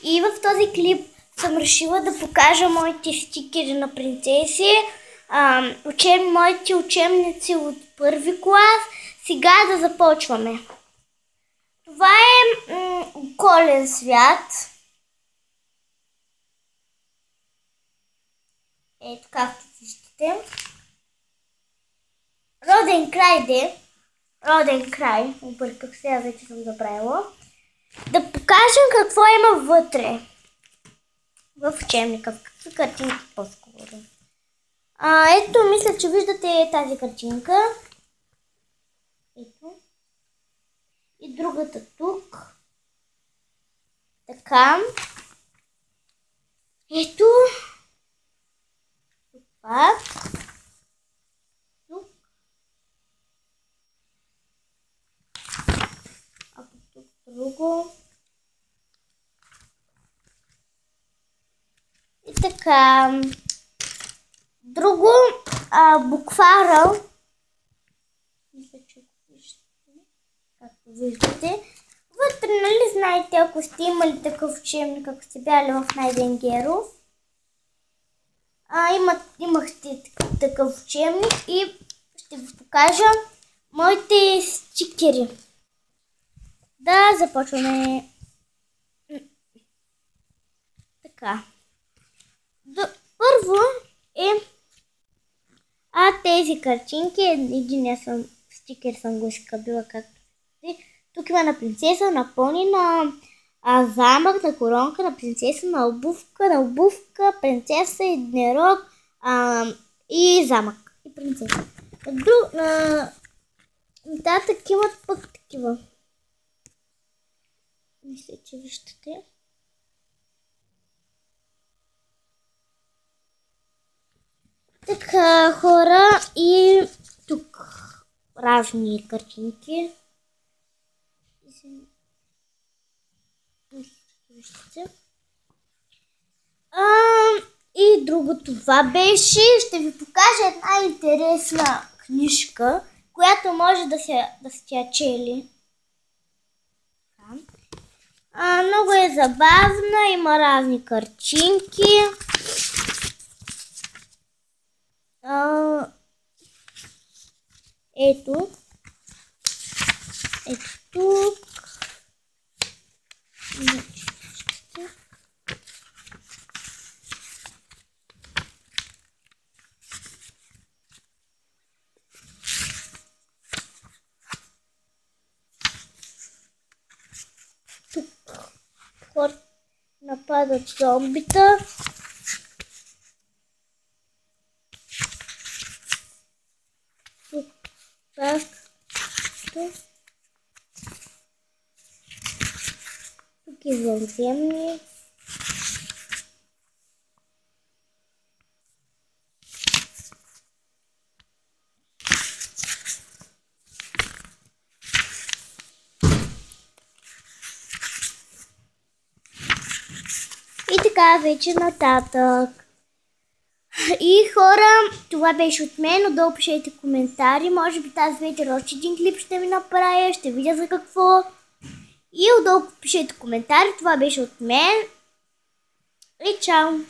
И в този клип съм решила да покажа моите стикери на принцеси, моите учебници от първи клас. Сега да започваме. Това е околен свят. Ето както виждате. Роден край Роден край. Обърках се, аз вече съм забравила. Да покажем какво има вътре. В учебника, в какви картинки по-скоро. Ето, мисля, че виждате тази картинка. Ето. И другата тук. Така. Ето. Тук пак. Тук. А тук друго. И така. Друго, буквара. Мисля, че го виждате. Както виждате. Вътре, нали знаете, ако сте имали такъв учебник, ако сте бяли в Найденгеров, имахте такъв учебник и ще ви покажа моите стикери. Да, започваме. Така. Първо е тези картинки. Единия стикер съм го изкабила, както виждате. Тук има на принцеса, на пони, на замък, на коронка, на принцеса, на обувка, принцеса, единорог и замък. И принцеса. Нататък имат пък такива. Мисля, че виждате. Така, хора, и тук разни картинки. И друго това беше. Ще ви покажа една интересна книжка, която може да сте я чели. Много е забавна, има разни картинки. Ето тук. Тук хора нападат зомбита. Так. Тук извънземни. И така вече нататък. И хора, това беше от мен. Отдолу пишете коментари. Може би тази вечер още един клип ще ми направя. Ще видя за какво. И отдолу пишете коментари. Това беше от мен. И чао!